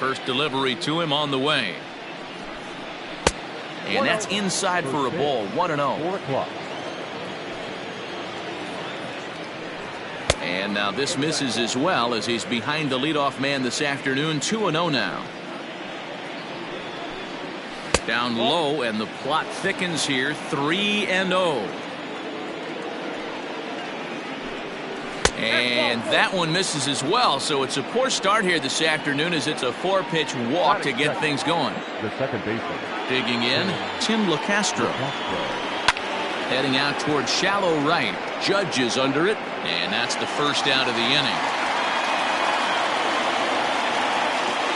First delivery to him on the way. And that's inside for a ball. 1-0. And now this misses as well as he's behind the leadoff man this afternoon. 2-0 now. Down low, and the plot thickens here. 3-0. And that one misses as well, so it's a poor start here this afternoon as it's a 4-pitch walk to get things going. The second baseman. Digging in, Tim LeCastro. Heading out towards shallow right. Judge is under it, and that's the first out of the inning.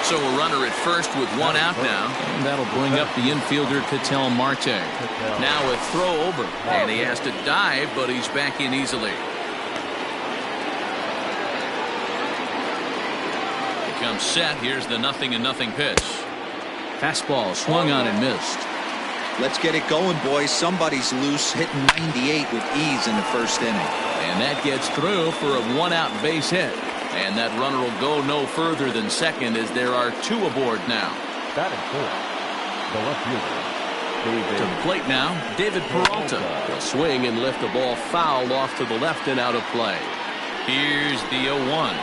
So a runner at first with one out now, and that'll bring up the infielder Ketel Marte. Now a throw over, and he has to dive, but he's back in easily. Comes set. Here's the 0-0 pitch. Fastball swung on and missed. Let's get it going, boys. Somebody's loose, hitting 98 with ease in the first inning. And that gets through for a one-out base hit. And that runner will go no further than second as there are two aboard now. Batting fourth, the left fielder. To the plate now, David Peralta. He'll swing and lift the ball foul off to the left and out of play. Here's the 0-1.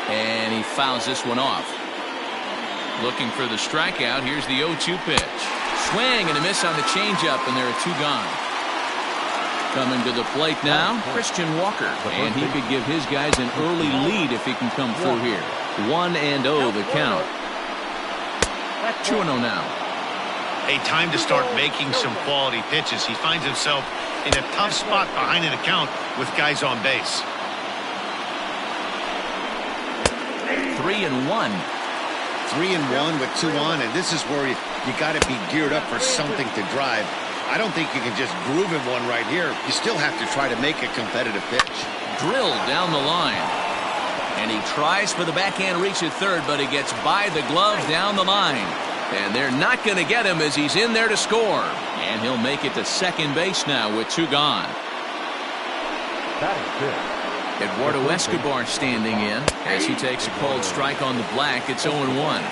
And he fouls this one off. Looking for the strikeout. Here's the 0-2 pitch. Swing and a miss on the changeup, and there are two gone. Coming to the plate now, Christian Walker. And he could give his guys an early lead if he can come through here. 1-0 the count. 2-0 now. A time to start making some quality pitches. He finds himself in a tough spot behind an account with guys on base. 3-1. 3-1 with 2 on, and this is where you got to be geared up for something to drive. I don't think you can just groove him one right here. You still have to try to make a competitive pitch. Drilled down the line. And he tries for the backhand reach at third, but he gets by the gloves down the line. And they're not going to get him as he's in there to score. And he'll make it to second base now with 2 gone. That is good. Eduardo Escobar standing in as he takes a cold strike on the black. It's 0-1.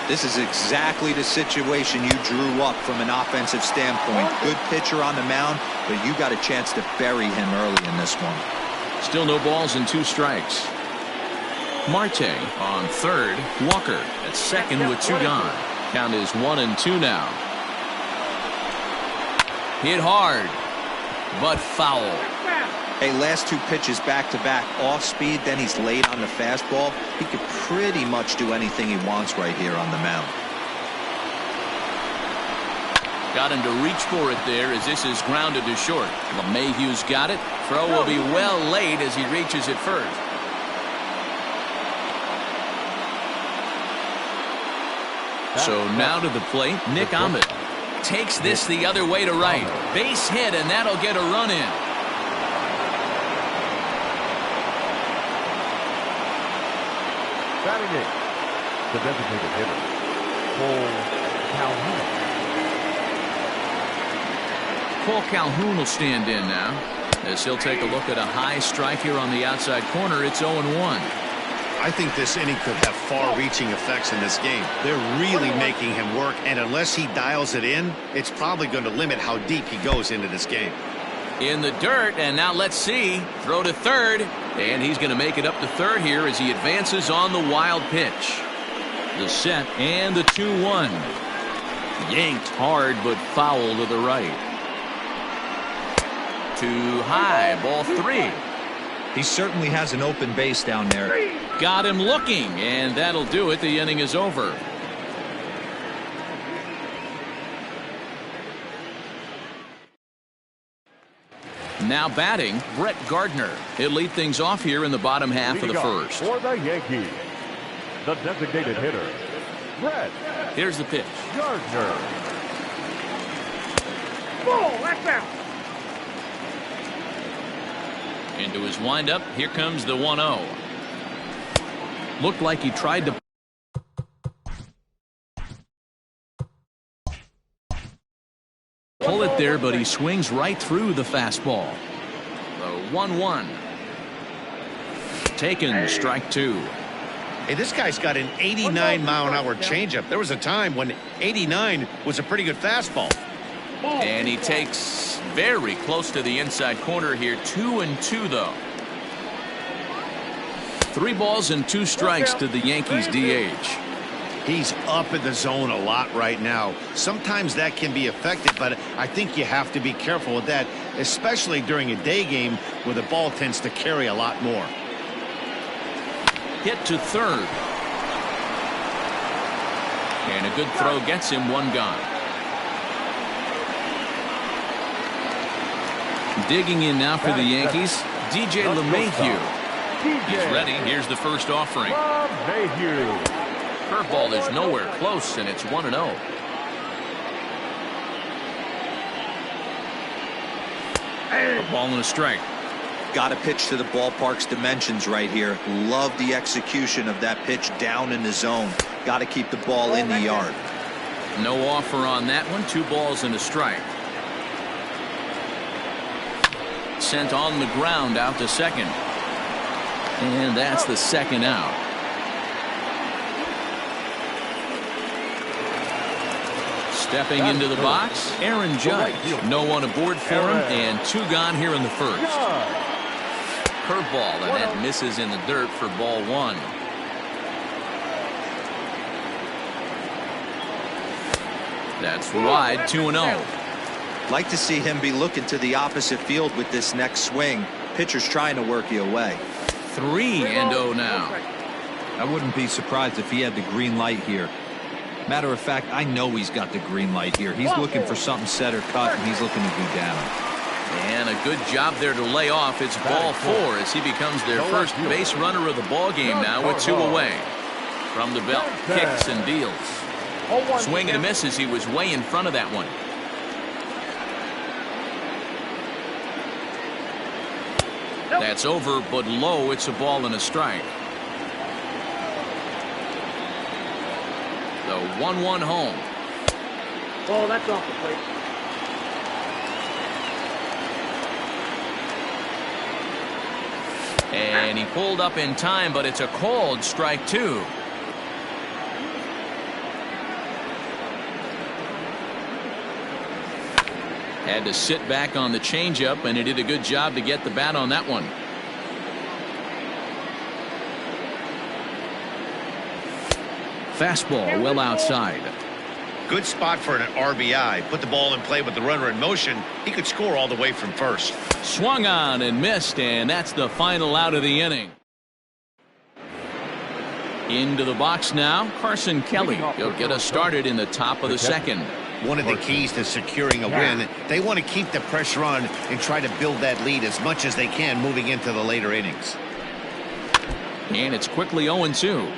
This is exactly the situation you drew up from an offensive standpoint. Good pitcher on the mound, but you got a chance to bury him early in this one. Still no balls and 2 strikes. Marte on third. Walker at second with 2 gone. Count is 1-2 now. Hit hard, but foul. Hey, last 2 pitches back-to-back off speed, then he's late on the fastball. He could pretty much do anything he wants right here on the mound. Got him to reach for it there as this is grounded to short. LeMahieu's got it. Throw will be well late as he reaches it first. So now to the plate, Nick Ahmed takes this the other way to right. Base hit, and that'll get a run in. Batting eighth, the designated hitter, Cole Calhoun. Cole Calhoun will stand in now as he'll take a look at a high strike here on the outside corner. It's 0-1. I think this inning could have far-reaching effects in this game. They're really making him work, and unless he dials it in, it's probably going to limit how deep he goes into this game. In the dirt, and now let's see. Throw to third, and he's going to make it up to third here as he advances on the wild pitch. The set and the 2-1. Yanked hard, but foul to the right. Too high, ball 3. He certainly has an open base down there. Got him looking, and that'll do it. The inning is over. Now batting, Brett Gardner. He'll lead things off here in the bottom half of the first. For the Yankees, the designated hitter, Brett. Here's the pitch. Gardner. Ball, that's out. Into his windup, here comes the 1-0. Looked like he tried to pull it there, but he swings right through the fastball. The 1-1. Taken, strike 2. Hey, this guy's got an 89-mile-an-hour changeup. There was a time when 89 was a pretty good fastball. And he takes very close to the inside corner here. 2-2 though. 3 balls and 2 strikes to the Yankees DH. He's up in the zone a lot right now. Sometimes that can be effective, but I think you have to be careful with that, especially during a day game where the ball tends to carry a lot more. Hit to third. And a good throw gets him 1 gone. Digging in now for the Yankees, DJ LeMahieu. He's ready. Here's the first offering. Curveball is nowhere close, and it's 1-0. A ball and a strike. Got to pitch to the ballpark's dimensions right here. Love the execution of that pitch down in the zone. Got to keep the ball in the yard. No offer on that one. 2 balls and a strike. Sent on the ground out to second. And that's the second out. Stepping into the box, Aaron Judge. No one aboard for him, and 2 gone here in the first. Curveball, and that misses in the dirt for ball 1. That's wide, 2-0. Like to see him be looking to the opposite field with this next swing. Pitcher's trying to work you away. 3-0 now. I wouldn't be surprised if he had the green light here. Matter of fact, I know he's got the green light here. He's looking for something set or cut, and he's looking to do down. And a good job there to lay off. It's ball 4 as he becomes their first base runner of the ball game now with 2 away. From the belt, kicks and deals. Swing and a miss as he was way in front of that one. That's over, but low. It's a ball and a strike. The 1-1 home. Oh, that's off the plate. And he pulled up in time, but it's a called strike 2. Had to sit back on the changeup, and he did a good job to get the bat on that one. Fastball well outside. Good spot for an RBI. Put the ball in play with the runner in motion. He could score all the way from first. Swung on and missed, and that's the final out of the inning. Into the box now, Carson Kelly. He'll get us started in the top of the second. One of the keys to securing a win, they want to keep the pressure on and try to build that lead as much as they can moving into the later innings. And it's quickly 0-2.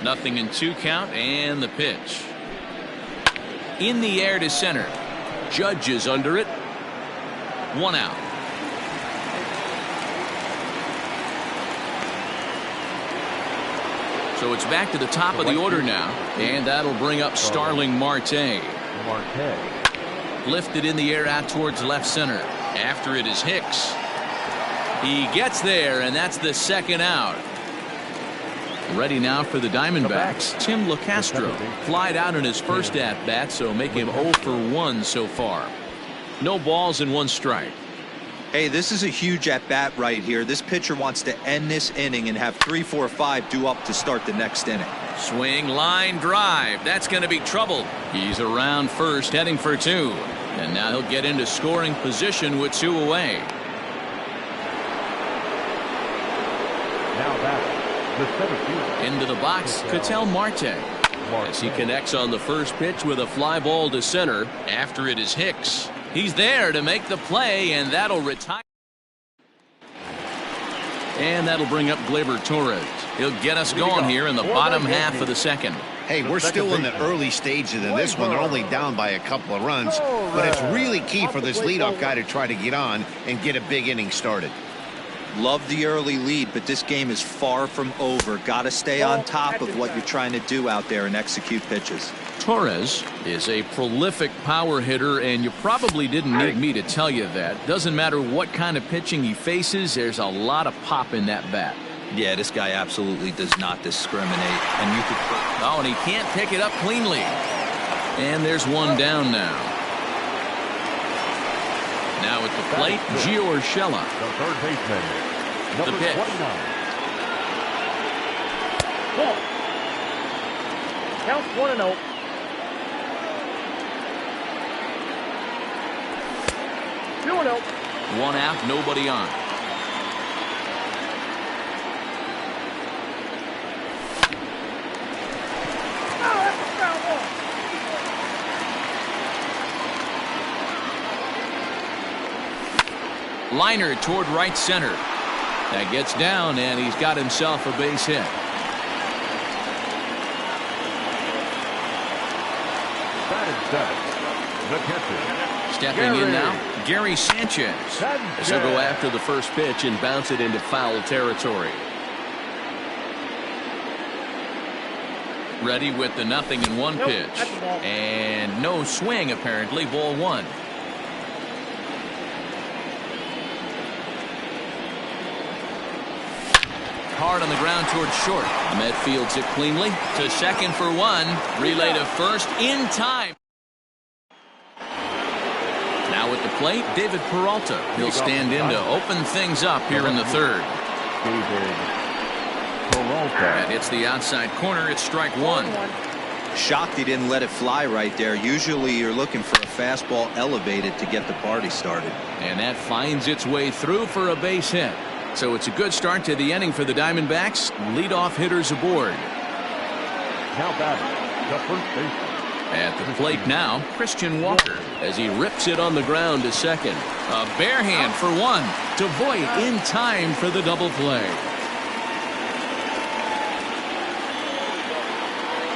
0-2 count, and the pitch. In the air to center. Judge is under it. 1 out. So it's back to the top of the order now, and that'll bring up Starling Marte. Lifted in the air out towards left center. After it is Hicks. He gets there, and that's the second out. Ready now for the Diamondbacks. Tim LeCastro flied out in his first at-bat, so make him 0 for 1 so far. No balls and 1 strike. Hey, this is a huge at-bat right here. This pitcher wants to end this inning and have 3, 4, 5 due up to start the next inning. Swing, line drive. That's going to be trouble. He's around first, heading for 2. And now he'll get into scoring position with 2 away. Now back, the center fielder. Into the box, Ketel Marte. As he connects on the first pitch with a fly ball to center. After it is Hicks. He's there to make the play, and that'll retire. And that'll bring up Gleyber Torres. He'll get us going here in the bottom half of the second. Hey, we're still in the early stages of this one. They're only down by a couple of runs, but it's really key for this leadoff guy to try to get on and get a big inning started. Love the early lead, but this game is far from over. Got to stay on top of what you're trying to do out there and execute pitches. Torres is a prolific power hitter, and you probably didn't need me to tell you that. Doesn't matter what kind of pitching he faces, there's a lot of pop in that bat. Yeah, this guy absolutely does not discriminate. And you could put... Oh, and he can't pick it up cleanly. And there's one down now. Now at the plate, Gio Urshela. The third baseman, The number pitch. 29. Ball. Counts 1-0. Two-0. One out, nobody on. That's a foul ball. Liner toward right center. That gets down, and he's got himself a base hit. Batting seventh, the catcher. Stepping in now, Gary Sanchez. As he'll go after the first pitch and bounce it into foul territory. Ready with the 0-1 Nope, pitch. that's a ball. And no swing, apparently. Ball one. Hard on the ground towards short. Ahmed fields it cleanly to second for one. Relay to first in time. Now at the plate, David Peralta. He'll stand in to open things up here in the third. David Peralta. That hits the outside corner. It's strike one. Shocked he didn't let it fly right there. Usually you're looking for a fastball elevated to get the party started. And that finds its way through for a base hit. So it's a good start to the inning for the Diamondbacks. Leadoff hitters aboard. Now batting, the first baseman. At the plate now, Christian Walker as he rips it on the ground to second. A bare hand for one to Voit in time for the double play.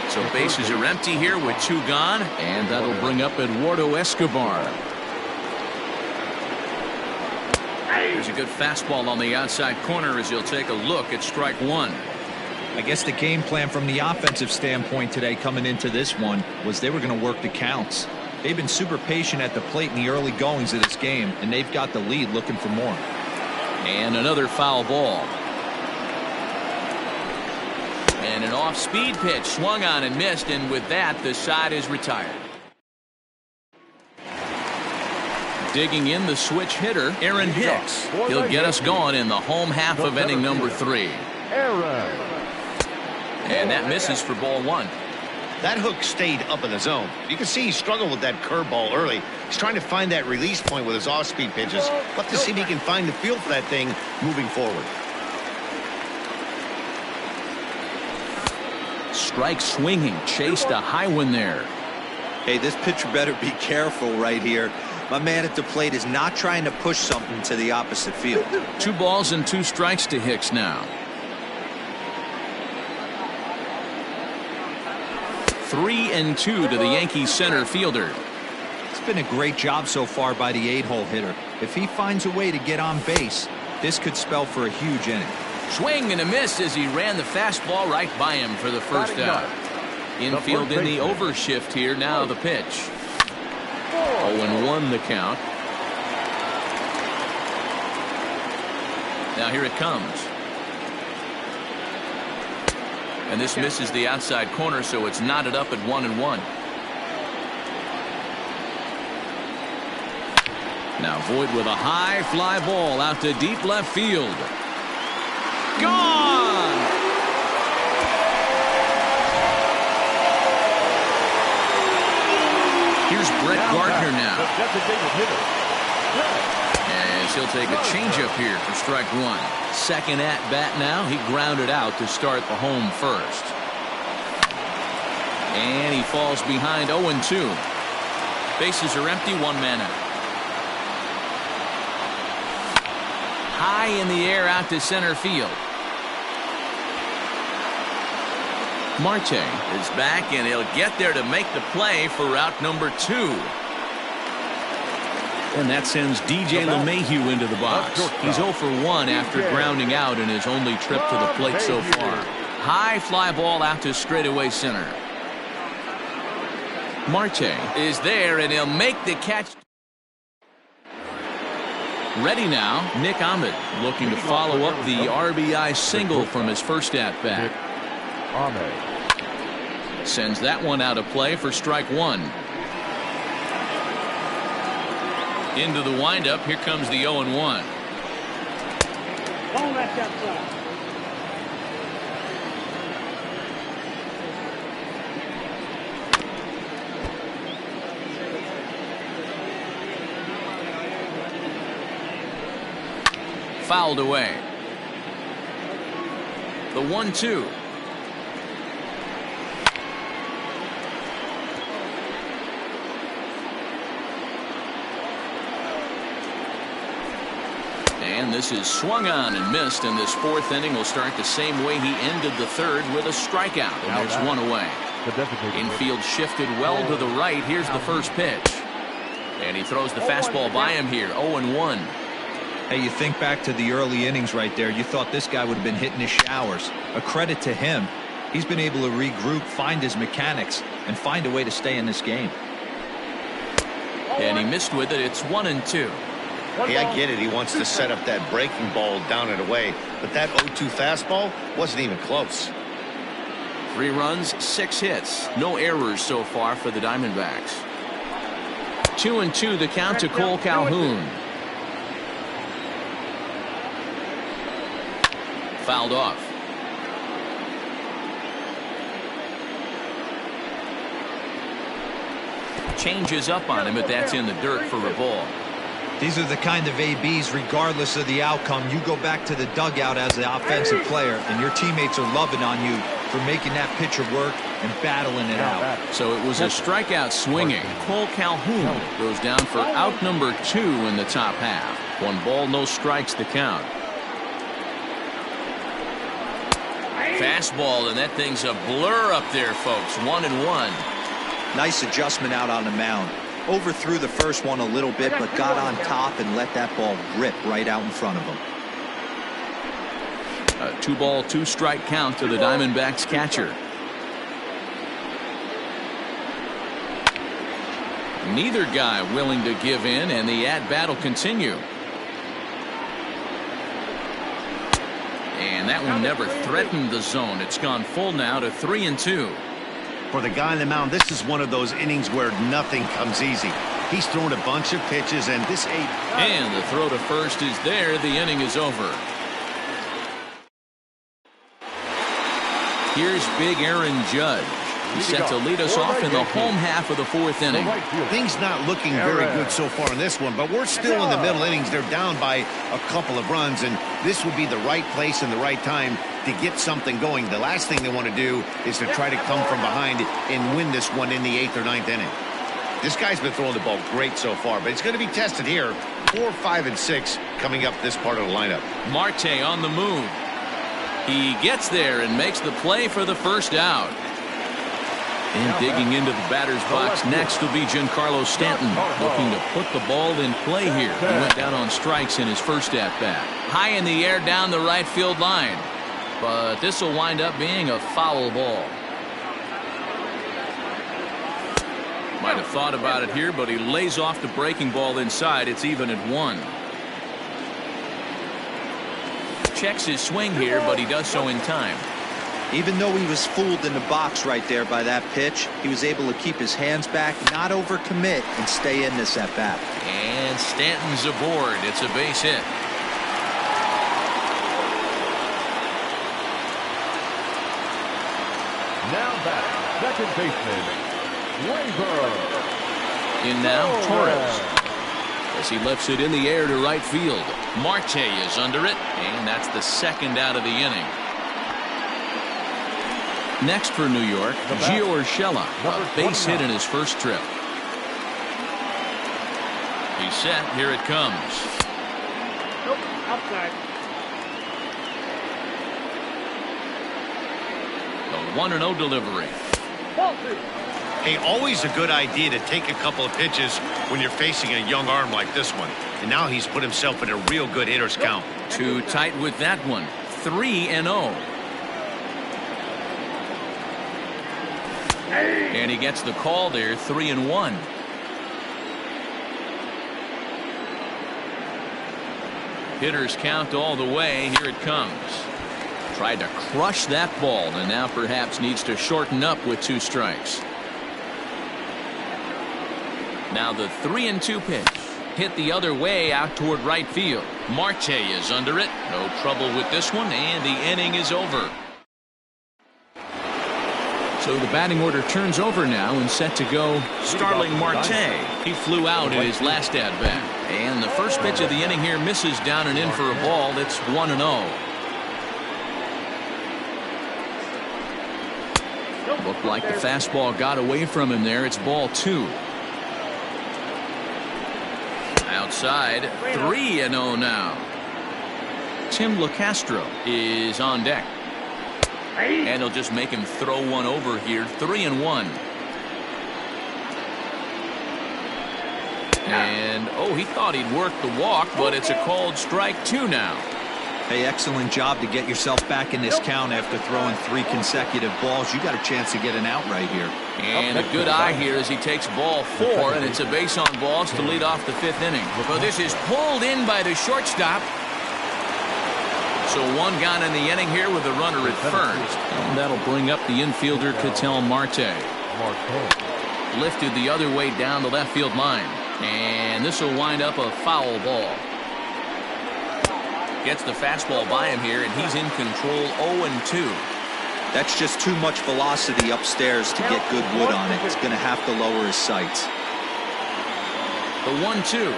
So bases are empty here with two gone, and that'll bring up Eduardo Escobar. There's a good fastball on the outside corner as he'll take a look at strike one. I guess the game plan from the offensive standpoint today coming into this one was they were going to work the counts. They've been super patient at the plate in the early goings of this game, and they've got the lead looking for more. And another foul ball. And an off-speed pitch swung on and missed, and with that, the side is retired. Digging in the switch hitter, Aaron Hicks. He'll get us going in the home half of inning number 3. Aaron. And that misses for ball one. That hook stayed up in the zone. You can see he struggled with that curveball early. He's trying to find that release point with his off-speed pitches. We'll have to see if he can find the feel for that thing moving forward. Strike swinging, chased a high one there. Hey, this pitcher better be careful right here. My man at the plate is not trying to push something to the opposite field. 2 balls and 2 strikes to Hicks now. 3-2 to the Yankees center fielder. It's been a great job so far by the 8-hole hitter. If he finds a way to get on base, this could spell for a huge inning. Swing and a miss as he ran the fastball right by him for the first out. Infield in the overshift here. Now the pitch. 0-1 the count. Now here it comes. And this misses the outside corner, so it's knotted up at 1-1. Now Voit with a high fly ball out to deep left field. Gone! Here's Brett Gardner now. As he'll take a changeup here for strike one. Second at bat now. He grounded out to start the home first. And he falls behind 0-2. Bases are empty, 1 man out. High in the air out to center field. Marte is back, and he'll get there to make the play for route number 2. And that sends DJ LeMahieu into the box. He's 0 for 1 after grounding out in his only trip to the plate so far. High fly ball out to straightaway center. Marte is there, and he'll make the catch. Ready now, Nick Ahmed looking to follow up the RBI single from his first at-bat. Ahmed. Sends that one out of play for strike one. Into the windup, here comes the 0-1. Ball that's outside. Fouled away. The 1-2. And this is swung on and missed, and this fourth inning will start the same way he ended the third, with a strikeout. And there's one away. Infield shifted well to the right. Here's the first pitch. And he throws the fastball by him here. 0-1. Hey, you think back to the early innings right there. You thought this guy would have been hitting his showers. A credit to him. He's been able to regroup, find his mechanics, and find a way to stay in this game. And he missed with it. It's 1-2. Hey, I get it. He wants to set up that breaking ball down and away. But that 0-2 fastball wasn't even close. 3 runs, 6 hits. No errors so far for the Diamondbacks. 2-2 the count to Cole Calhoun. Fouled off. Changes up on him, but that's in the dirt for a ball. These are the kind of ABs, regardless of the outcome. You go back to the dugout as the offensive player, and your teammates are loving on you for making that pitcher work and battling it out. So it was a strikeout swinging. Cole Calhoun goes down for out number 2 in the top half. 1 ball, no strikes to count. Fastball, and that thing's a blur up there, folks. 1-1. Nice adjustment out on the mound. Overthrew the first one a little bit, but got on top and let that ball rip right out in front of him. A 2-ball, 2-strike count to the Diamondbacks catcher. Neither guy willing to give in, and the at-bat will continue. And that one never threatened the zone. It's gone full now to 3-2. For the guy on the mound, this is one of those innings where nothing comes easy. He's thrown a bunch of pitches, and this 8. And the throw to first is there. The inning is over. Here's big Aaron Judge. He's set to lead us off in the home half of the 4th inning. Things not looking very good so far in this one, but we're still in the middle innings. They're down by a couple of runs, and this would be the right place and the right time to get something going. The last thing they want to do is to try to come from behind and win this one in the 8th or 9th inning. This guy's been throwing the ball great so far, but it's going to be tested here. 4, 5, and 6 coming up this part of the lineup. Marte on the move. He gets there and makes the play for the first out. And digging into the batter's box next will be Giancarlo Stanton, looking to put the ball in play here. He went down on strikes in his first at-bat. High in the air down the right field line. But this will wind up being a foul ball. Might have thought about it here, but he lays off the breaking ball inside. It's even at 1. Checks his swing here, but he does so in time. Even though he was fooled in the box right there by that pitch, he was able to keep his hands back, not overcommit, and stay in this at-bat. And Stanton's aboard. It's a base hit. Now back, second baseman, Weber. In now, Torres. As he lifts it in the air to right field. Marte is under it, and that's the second out of the inning. Next for New York, Gio Urshela, a base hit in his first trip. He's set. Here it comes. Nope, outside. The 1-0 delivery. Ball 2. Hey, always a good idea to take a couple of pitches when you're facing a young arm like this one. And now he's put himself in a real good hitter's count. Too tight with that one. 3-0. And he gets the call there. 3-1. Hitters count all the way. Here it comes. Tried to crush that ball and now perhaps needs to shorten up with 2 strikes. Now the 3-2 pitch. Hit the other way out toward right field. Marte is under it. No trouble with this one, and the inning is over. So the batting order turns over now and set to go Starling Marte. He flew out in his last at-bat. And the first pitch of the inning here misses down and in for a ball. It's 1-0. Looked like the fastball got away from him there. It's ball 2. Outside, 3-0 now. Tim LeCastro is on deck. And he'll just make him throw one over here. 3-1. And, oh, he thought he'd work the walk, but it's a called strike 2 now. Hey, excellent job to get yourself back in this count after throwing 3 consecutive balls. You got a chance to get an out right here. And a good eye here as he takes ball 4, and it's a base on balls to lead off the 5th inning. But this is pulled in by the shortstop. So 1 gone in the inning here with a runner at first. And that'll bring up the infielder, Ketel Marte. Lifted the other way down the left field line. And this will wind up a foul ball. Gets the fastball by him here, and he's in control. 0-2. That's just too much velocity upstairs to get good wood on it. He's going to have to lower his sights. The 1-2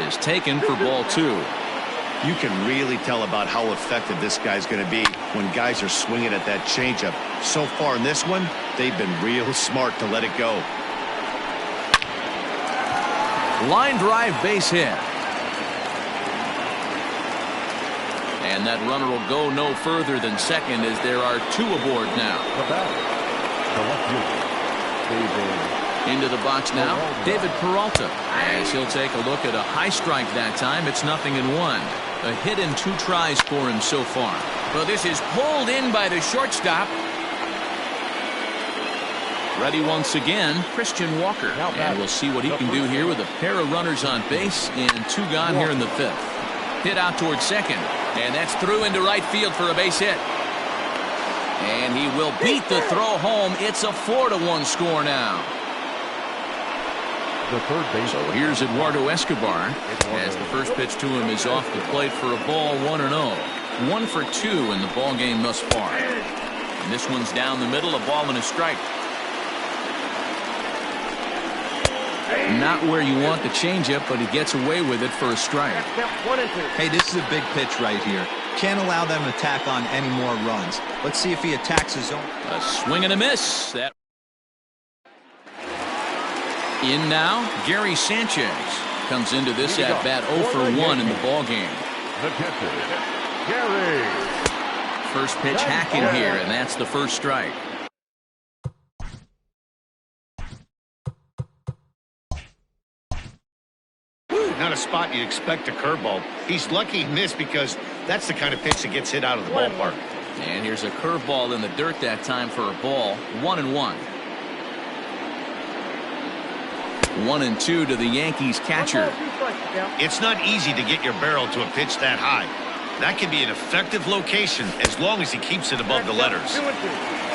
is taken for ball 2. You can really tell about how effective this guy's going to be when guys are swinging at that changeup. So far in this one, they've been real smart to let it go. Line drive base hit. And that runner will go no further than second as there are 2 aboard now. Into the box now, David Peralta. As he'll take a look at a high strike that time. It's 0-1. A hit and 2 tries for him so far. Well, this is pulled in by the shortstop. Ready once again, Christian Walker. And we'll see what he can do here with a pair of runners on base and 2 gone here in the 5th. Hit out towards second. And that's through into right field for a base hit. And he will beat the throw home. It's a 4-1 score now. So here's Eduardo Escobar as the first pitch to him is off the plate for a ball. 1-0. 1 for 2 in the ball game thus far. And this one's down the middle, a ball and a strike. Not where you want the changeup, but he gets away with it for a strike. Hey, this is a big pitch right here. Can't allow them to tack on any more runs. Let's see if he attacks his own. A swing and a miss. That in now, Gary Sanchez comes into this at bat 0 for 1 in the ball game. First pitch hacking here, and that's the first strike. Not a spot you'd expect a curveball. He's lucky he missed because that's the kind of pitch that gets hit out of the ballpark. And here's a curveball in the dirt that time for a ball. 1-1. 1-2 to the Yankees catcher. It's not easy to get your barrel to a pitch that high. That can be an effective location as long as he keeps it above the letters.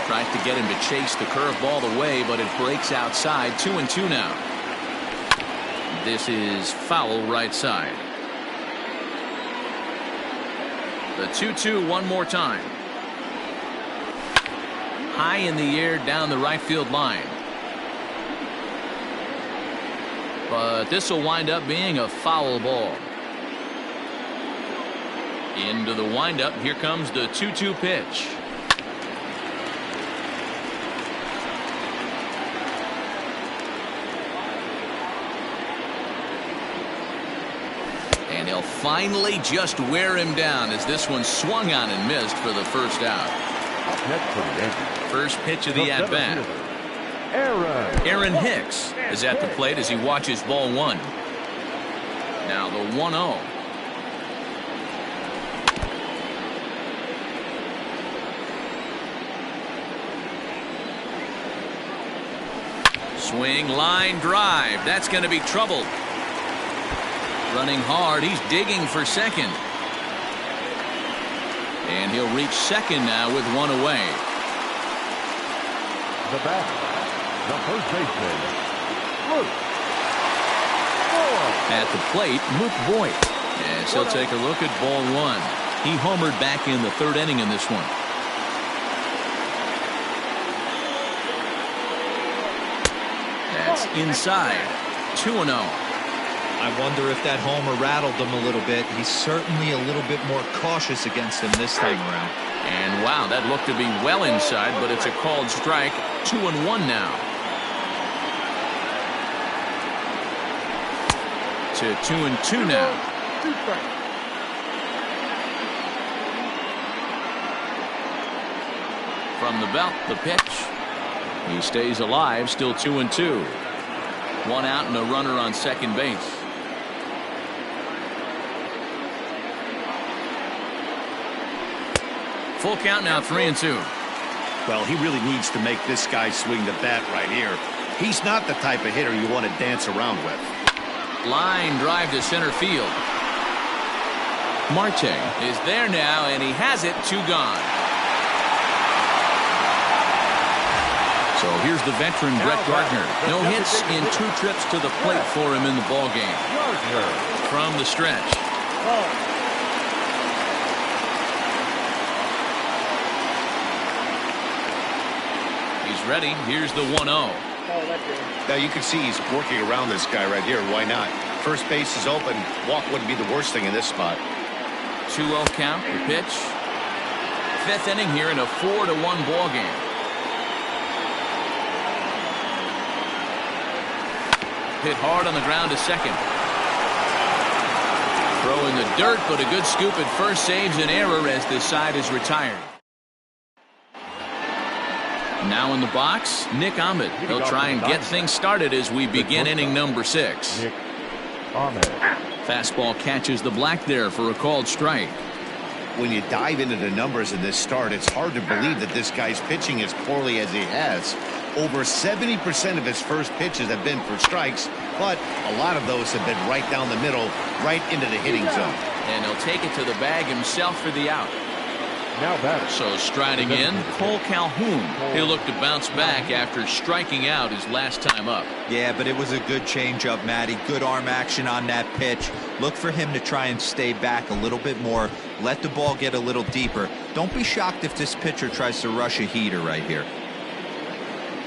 Tries to get him to chase the curveball away, but it breaks outside. 2-2 now. This is foul right side. The 2-2 one more time. High in the air down the right field line. But this will wind up being a foul ball. Into the windup. Here comes the 2-2 pitch. And he'll finally just wear him down as this one swung on and missed for the first out. First pitch of the at-bat. Aaron Hicks is at the plate as he watches ball 1. Now the 1-0. Swing, line drive. That's going to be trouble. Running hard. He's digging for second. And he'll reach second now with one away. The batter, the first baseman, Luke. At the plate, Luke Voigt. As he'll take a look at ball one. He homered back in the third inning in this one. That's inside. 2-0. I wonder if that homer rattled him a little bit. He's certainly a little bit more cautious against him this time around. And wow, that looked to be well inside, but it's a called strike. 2-1 now. To 2-2 now. From the belt, the pitch. He stays alive, still 2-2. One out and a runner on second base. Full count now, 3-2. Well, he really needs to make this guy swing the bat right here. He's not the type of hitter you want to dance around with. Line drive to center field. Marte is there now, and he has it. 2 gone. So here's the veteran Brett Gardner. No hits in 2 trips to the plate for him in the ballgame. From the stretch. He's ready. Here's the 1-0. Now you can see he's working around this guy right here. Why not? First base is open. Walk wouldn't be the worst thing in this spot. 2-0 count. The pitch. 5th inning here in a 4-1 ball game. Hit hard on the ground to second. Throw in the dirt, but a good scoop at first saves an error as this side is retired. Now in the box, Nick Ahmed. He'll try and get things started as we begin inning number 6. Nick Ahmed. Fastball catches the black there for a called strike. When you dive into the numbers in this start, it's hard to believe that this guy's pitching as poorly as he has. Over 70% of his first pitches have been for strikes, but a lot of those have been right down the middle, right into the hitting zone. And he'll take it to the bag himself for the out. Now batter. So striding in, Cole Calhoun. He'll look to bounce back after striking out his last time up. Yeah, but it was a good changeup, Matty. Good arm action on that pitch. Look for him to try and stay back a little bit more. Let the ball get a little deeper. Don't be shocked if this pitcher tries to rush a heater right here.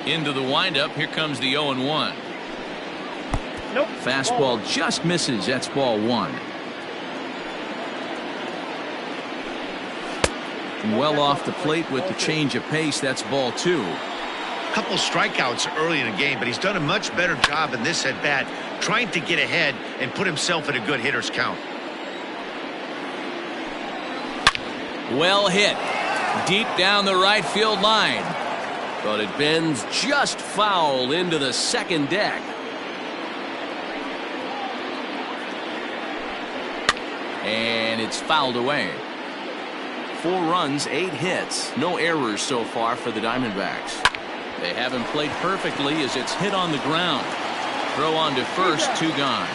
Into the windup. Here comes the 0-1. Nope. Fastball just misses. That's ball 1. Well off the plate with the change of pace. That's ball 2. Couple strikeouts early in the game, but he's done a much better job in this at bat, trying to get ahead and put himself in a good hitter's count. Well hit. Deep down the right field line. But it bends just foul into the second deck. And it's fouled away. 4 runs, 8 hits. No errors so far for the Diamondbacks. They haven't played perfectly as it's hit on the ground. Throw on to first, 2 gone.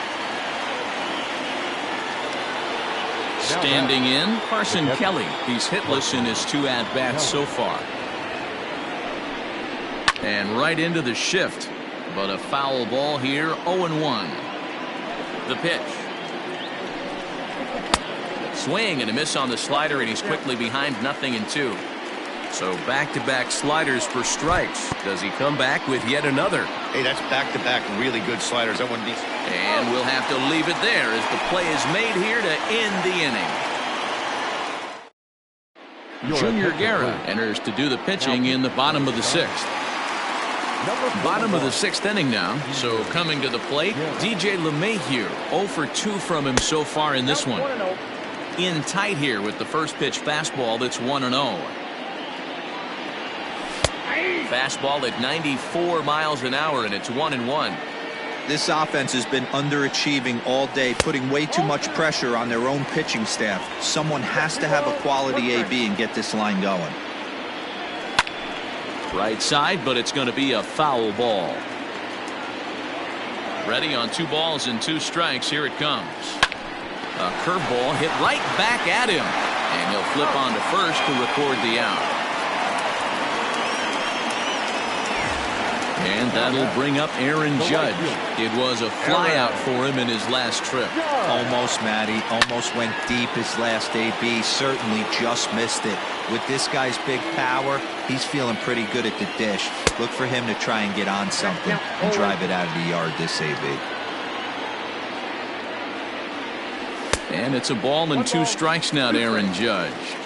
Standing in, Carson Kelly. He's hitless in his 2 at-bats so far. And right into the shift. But a foul ball here, 0-1. The pitch. Swing and a miss on the slider, and he's quickly behind 0-2. So back-to-back sliders for strikes. Does he come back with yet another? Hey, that's back-to-back really good sliders. That wouldn't be. And we'll have to leave it there as the play is made here to end the inning. Junior Guerra enters to do the pitching in the bottom of the 6th. Bottom of the 6th inning now. So coming to the plate, DJ LeMahieu. 0 for 2 from him so far in this one. In tight here with the first pitch fastball that's 1-0. Fastball at 94 miles an hour, and it's 1-1. This offense has been underachieving all day, putting way too much pressure on their own pitching staff. Someone has to have a quality AB and get this line going. Right side, but it's going to be a foul ball. Ready on 2 balls and 2 strikes. Here it comes. A curveball hit right back at him, and he'll flip on to first to record the out. And that'll bring up Aaron Judge. It was a flyout for him in his last trip. Almost, Matty. Almost went deep his last AB. Certainly just missed it. With this guy's big power, he's feeling pretty good at the dish. Look for him to try and get on something and drive it out of the yard this AB. And it's a ball and 2 strikes now to Aaron Judge.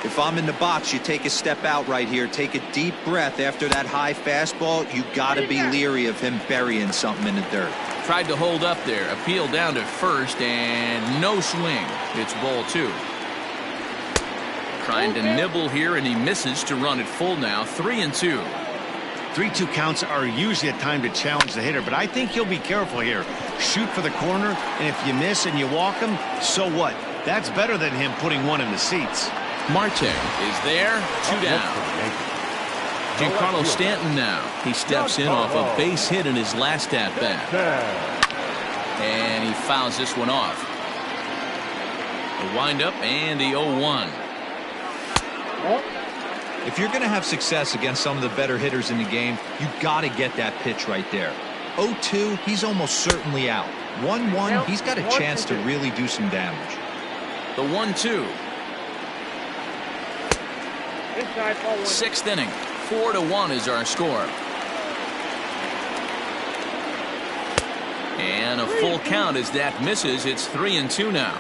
If I'm in the box, you take a step out right here. Take a deep breath after that high fastball. You got to be leery of him burying something in the dirt. Tried to hold up there. Appeal down to first, and no swing. It's ball 2. Trying to nibble here, and he misses to run it full now. 3-2. 3-2 counts are usually a time to challenge the hitter, but I think he'll be careful here. Shoot for the corner, and if you miss and you walk him, so what? That's better than him putting one in the seats. Marte is there. 2 down. Giancarlo Stanton now. He steps in off a base hit in his last at-bat. And he fouls this one off. The windup and the 0-1. If you're going to have success against some of the better hitters in the game, you got to get that pitch right there. 0-2, he's almost certainly out. 1-1, he's got a chance to really do some damage. The 1-2. 6th inning. 4-1 is our score. And a full count as that misses. It's 3-2 now.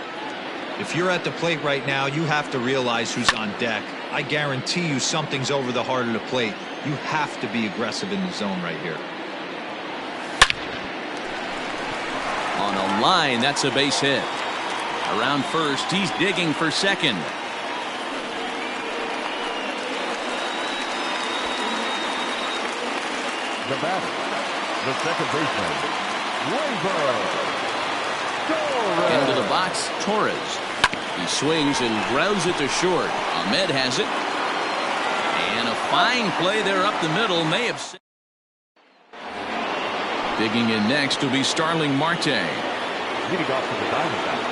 If you're at the plate right now, you have to realize who's on deck. I guarantee you something's over the heart of the plate. You have to be aggressive in the zone right here. On a line, that's a base hit. Around first, he's digging for second. The batter, the second baseman, Into the box, Torres. He swings and grounds it to short. Ahmed has it. And a fine play there up the middle. May have. Digging in next will be Starling Marte. Leading off to the Diamondbacks,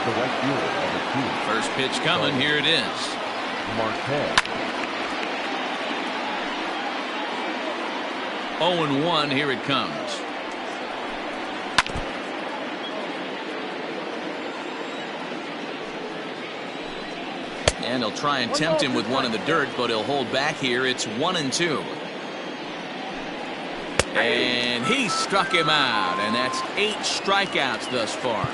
the right fielder, number 2. First pitch coming. Here it is. Marte. 0-1. Here it comes. And he'll try and tempt him with one in the dirt, but he'll hold back here. It's 1-2. And he struck him out, and that's 8 strikeouts thus far.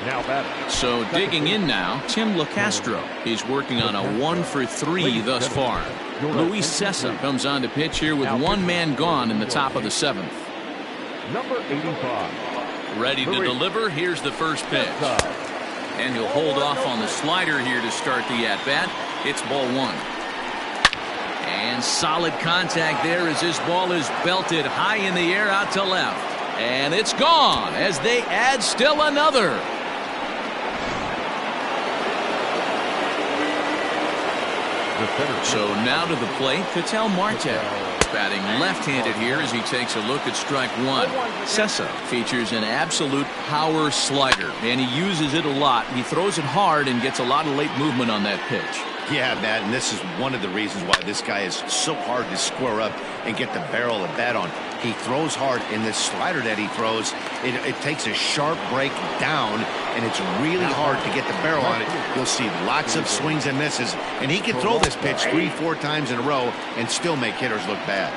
Now batting. So digging in now, Tim LaCastro. He's working on a 1-for-3 thus far. Luis Cessa comes on to pitch here with 1 man gone in the top of the 7th. Number 85. Ready to deliver. Here's the first pitch. And he'll hold off on the slider here to start the at-bat. It's ball 1. And solid contact there as this ball is belted high in the air out to left. And it's gone as they add still another. So now to the plate, Ketel Marte. Batting left-handed here as he takes a look at strike 1. Cessa features an absolute power slider, and he uses it a lot. He throws it hard and gets a lot of late movement on that pitch. Yeah, Matt, and this is one of the reasons why this guy is so hard to square up and get the barrel of bat on. He throws hard, and this slider that he throws, it takes a sharp break down, and it's really hard to get the barrel on it. You'll see lots of swings and misses, and he can throw this pitch 3-4 times in a row and still make hitters look bad.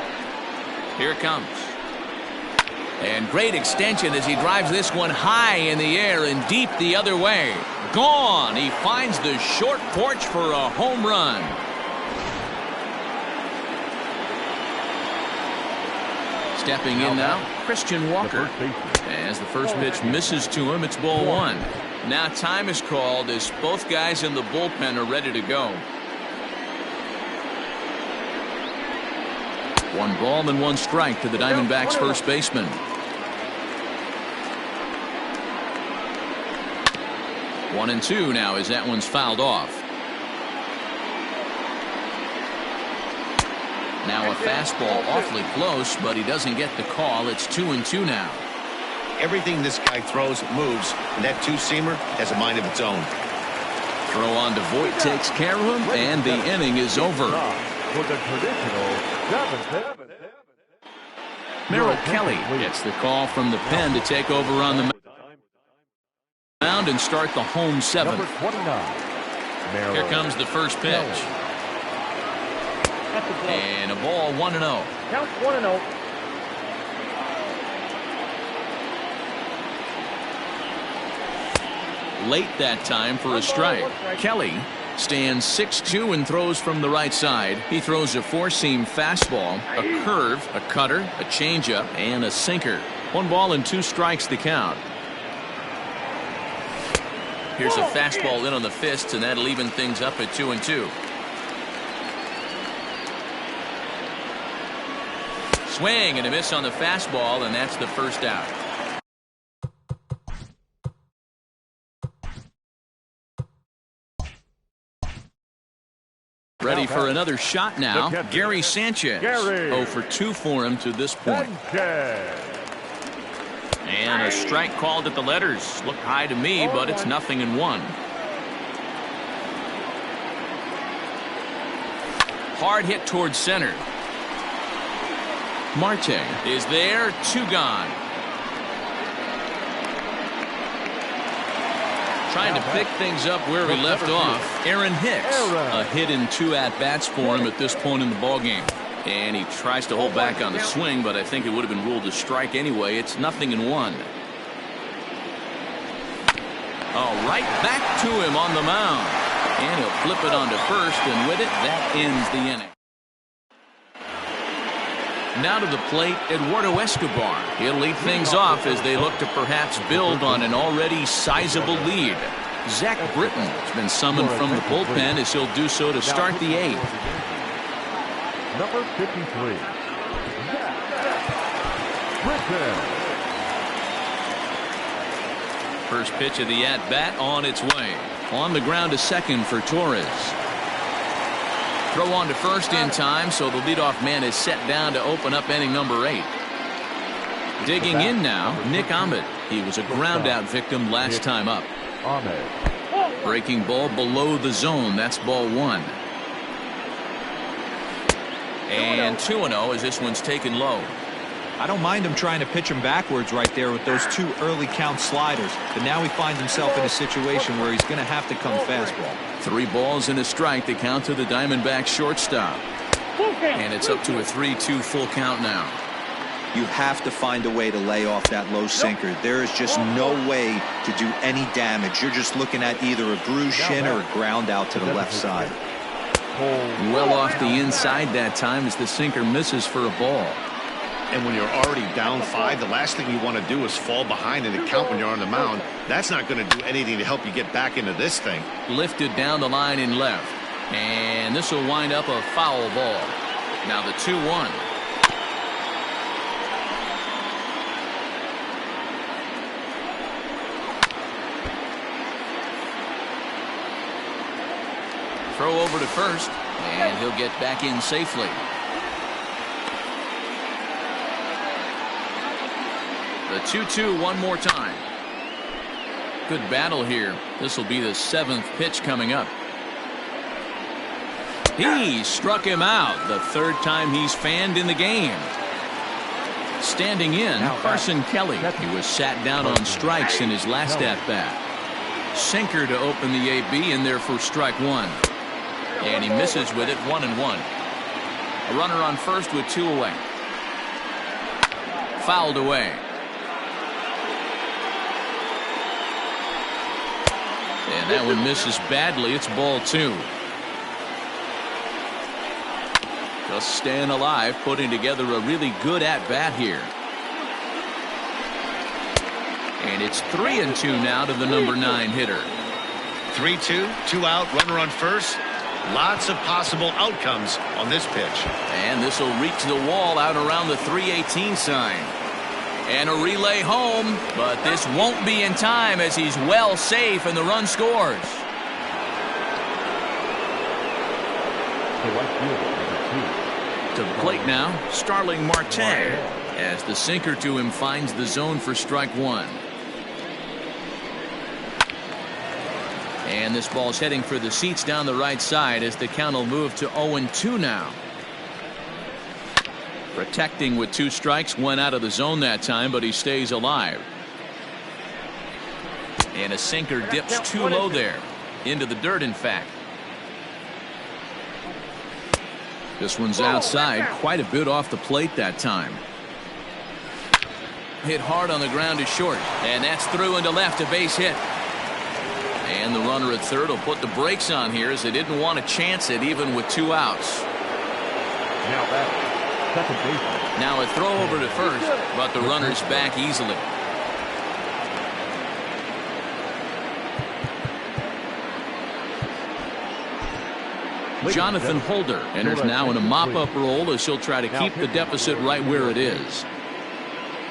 Here it comes. And great extension as he drives this one high in the air and deep the other way. Gone. He finds the short porch for a home run. Stepping in now, Christian Walker. As the first pitch misses to him, it's ball 1. Now time is called as both guys in the bullpen are ready to go. 1 ball and 1 strike to the Diamondbacks first baseman. 1-2 now as that one's fouled off. Now a fastball awfully close, but he doesn't get the call. It's 2-2 now. everything this guy throws moves, and that two-seamer has a mind of its own. Throw on to Voigt takes care of him, and the inning is over. For the traditional 7th. Merrill Kelly gets the call from the pen to take over on the mound and start the home 7th. Number 29. Merrill. Here comes the first pitch. And a ball 1-0. Count 1-0. Late that time for a strike. Kelly stands 6'2" and throws from the right side. He throws a four-seam fastball, a curve, a cutter, a changeup, and a sinker. 1 ball and 2 strikes the count. Here's a fastball in on the fists, and that'll even things up at 2-2. Swing and a miss on the fastball, and that's the first out. Ready for another shot now. Gary Sanchez. 0 for 2 for him to this point. And a strike called at the letters. Looked high to me, but it's 0-1. Hard hit towards center. Marte is there. 2 gone. Trying to pick things up where we left off. Aaron Hicks. A hit in 2 at-bats for him at this point in the ballgame. And he tries to hold back on the swing, but I think it would have been ruled a strike anyway. It's 0-1. Oh, right back to him on the mound. And he'll flip it onto first, and with it, that ends the inning. Now to the plate, Eduardo Escobar. He'll lead things off as they look to perhaps build on an already sizable lead. Zach Britton has been summoned from the bullpen as he'll do so to start the 8th. Number 53. Britton. First pitch of the at-bat on its way. On the ground to second for Torres. Throw on to first in time, so the leadoff man is set down to open up inning number 8. Digging in now, Nick Ahmed. He was a ground-out victim last time up. Breaking ball below the zone. That's ball 1. And 2-0 as this one's taken low. I don't mind him trying to pitch him backwards right there with those 2 early count sliders. But now he finds himself in a situation where he's going to have to come fastball. 3 balls and a strike to count to the Diamondbacks shortstop. And it's up to a 3-2 full count now. You have to find a way to lay off that low sinker. There is just no way to do any damage. You're just looking at either a bruised shin or a ground out to the left side. Well off the inside that time as the sinker misses for a ball. And when you're already down 5, the last thing you want to do is fall behind in the count when you're on the mound. That's not going to do anything to help you get back into this thing. Lifted down the line in left. And this will wind up a foul ball. Now the 2-1. Throw over to first, and he'll get back in safely. The 2-2 one more time. Good battle here. This will be the 7th pitch coming up. He struck him out. The 3rd time he's fanned in the game. Standing in, Carson Kelly. He was sat down on strikes in his last at-bat. Sinker to open the AB in there for strike 1. And he misses with it. 1-1. A runner on first with 2 away. Fouled away. And that one misses badly. It's ball 2. Just staying alive, putting together a really good at-bat here. And it's 3-2 now to the number 9 hitter. 3-2, 2 out, runner on first. Lots of possible outcomes on this pitch. And this will reach the wall out around the 318 sign. And a relay home, but this won't be in time as he's well safe and the run scores. To the plate now, Starling Marte. as the sinker to him finds the zone for strike one. And this ball's heading for the seats down the right side as the count will move to 0-2 now. Protecting with 2 strikes, went out of the zone that time, but he stays alive. And a sinker dips too low there. Into the dirt, in fact. This one's outside, quite a bit off the plate that time. Hit hard on the ground is short, and that's through into left, a base hit. And the runner at third will put the brakes on here as they didn't want to chance it even with 2 outs. Now back. Second baseman. Now a throw over to first, but the runner's back easily. Jonathan Holder enters now in a mop-up role as he'll try to keep the deficit right where it is.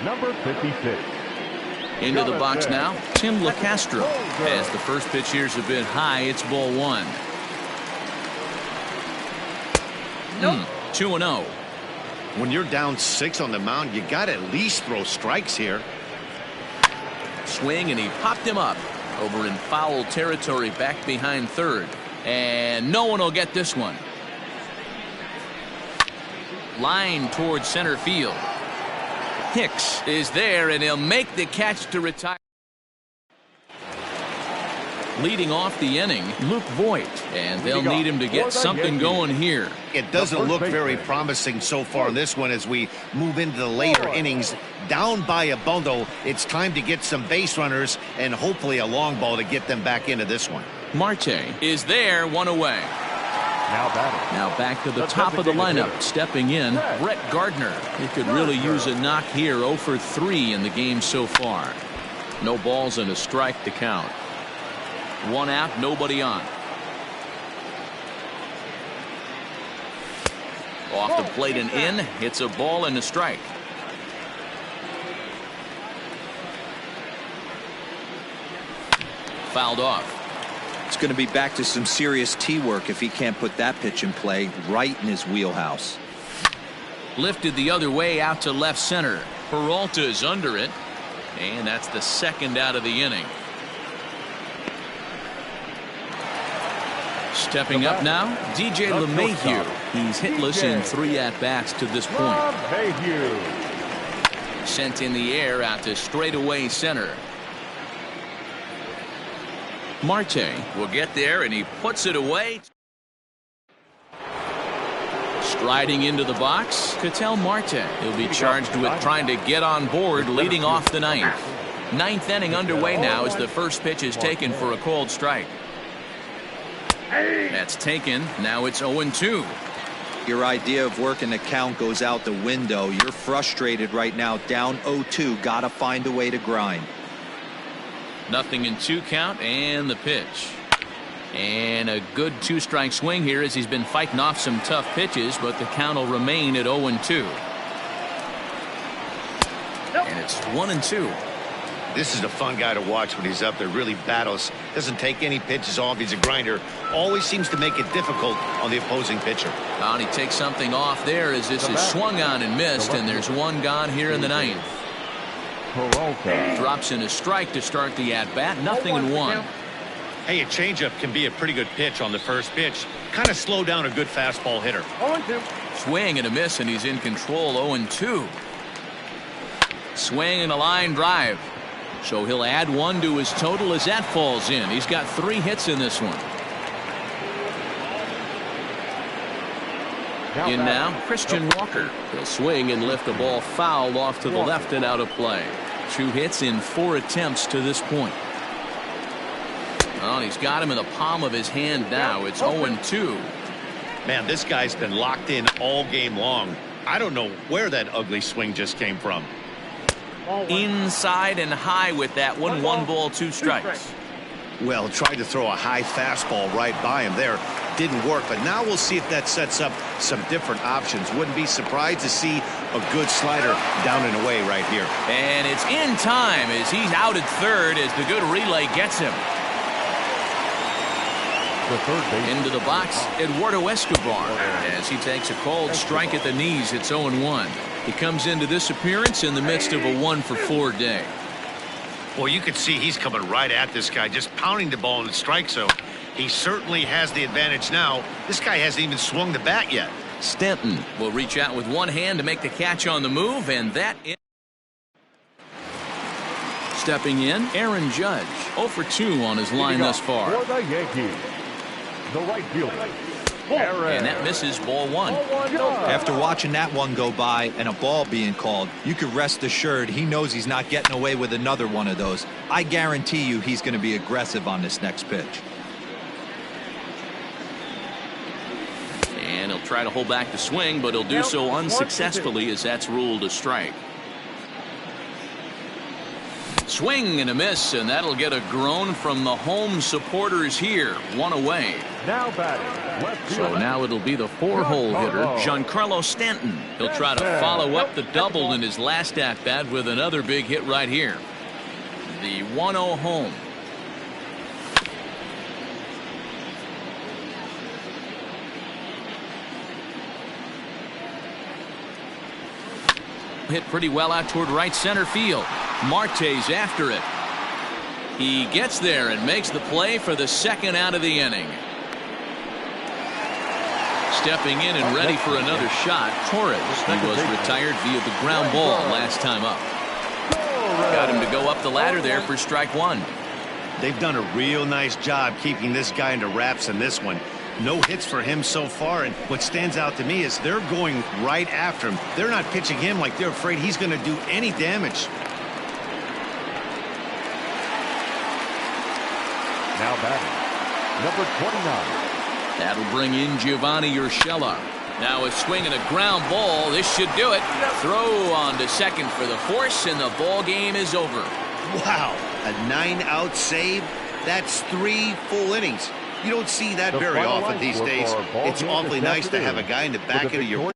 Number 56. Into the box now, Tim LeCastro. As the first pitch here's a bit high, it's ball 1. 2-0. When you're down 6 on the mound, you got to at least throw strikes here. Swing, and he popped him up over in foul territory back behind third. And no one will get this one. Line towards center field. Hicks is there, and he'll make the catch to retire. Leading off the inning, Luke Voigt, and they'll need him to get something going here. It doesn't look very promising so far in this one as we move into the later innings. Down by a bundle, it's time to get some base runners and hopefully a long ball to get them back into this one. Marte is there, 1 away. Now back to the top of the lineup, stepping in, Brett Gardner. He could really use a knock here, 0 for 3 in the game so far. No balls and a strike to count. 1 out, nobody on. Off the plate and in, hits a ball and a strike. Fouled off. It's going to be back to some serious tee work if he can't put that pitch in play right in his wheelhouse. Lifted the other way out to left center. Peralta is under it, and that's the second out of the inning. Stepping up now, DJ LeMahieu. He's hitless in 3 at-bats to this point. Sent in the air out to straightaway center. Marte will get there, and he puts it away. Striding into the box, Ketel Marte. He'll be charged with trying to get on board leading off the ninth. Ninth inning underway now as the first pitch is taken for a called strike. That's taken. Now it's 0-2. Your idea of working the count goes out the window. You're frustrated right now, down 0-2. Got to find a way to grind. 0-2 count, and the pitch. And a good 2-strike swing here as he's been fighting off some tough pitches, but the count will remain at 0-2. And it's 1-2. This is a fun guy to watch when he's up there. Really battles. Doesn't take any pitches off. He's a grinder. Always seems to make it difficult on the opposing pitcher. And he takes something off there as this is swung on and missed, and there's 1 gone here in the ninth. Drops in a strike to start the at-bat. 0-1. Hey, a changeup can be a pretty good pitch on the first pitch. Kind of slow down a good fastball hitter. 0-2. Swing and a miss, and he's in control. 0-2. Swing and a line drive. So he'll add 1 to his total as that falls in. He's got 3 hits in this one. In now, Christian Walker. He'll swing and lift the ball foul off to the left and out of play. 2 hits in 4 attempts to this point. Oh, and he's got him in the palm of his hand now. It's 0-2. Man, this guy's been locked in all game long. I don't know where that ugly swing just came from. Inside and high with that one. 1 ball, 2 strikes. Well, tried to throw a high fastball right by him there. Didn't work, but now we'll see if that sets up some different options. Wouldn't be surprised to see a good slider down and away right here. And it's in time as he's out at third as the good relay gets him. Into the box, Eduardo Escobar as he takes a cold strike at the knees. It's 0-1. He comes into this appearance in the midst of a 1-for-4 day. Well, you can see he's coming right at this guy, just pounding the ball in the strike zone. He certainly has the advantage now. This guy hasn't even swung the bat yet. Stanton will reach out with one hand to make the catch on the move, and that is... Stepping in, Aaron Judge, 0 for 2 on his line thus far. For the Yankees, the right fielder, And that misses, ball 1. After watching that one go by and a ball being called, you can rest assured he knows he's not getting away with another one of those. I guarantee you he's going to be aggressive on this next pitch. And he'll try to hold back the swing, but he'll do so unsuccessfully as that's ruled a strike. Swing and a miss, and that'll get a groan from the home supporters here. 1 away. now batting, left So fielder. now it'll be the 4-hole hitter, Giancarlo Stanton. He'll try to follow up the double in his last at-bat with another big hit right here. The 1-0 home. Hit pretty well out toward right center field. Marte's after it. He gets there and makes the play for the second out of the inning. Stepping in and ready for another shot, Torres. He was retired via the ground ball last time up. Got him to go up the ladder there for strike 1. They've done a real nice job keeping this guy into wraps in this one. No hits for him so far, and what stands out to me is they're going right after him. They're not pitching him like they're afraid he's going to do any damage. Now batting, number 29. That'll bring in Giovanni Urshela. Now a swing and a ground ball. This should do it. Throw on to second for the force, and the ball game is over. Wow, a 9-out save? That's 3 full innings. You don't see that very often these days. It's awfully nice to have a guy in the back end of your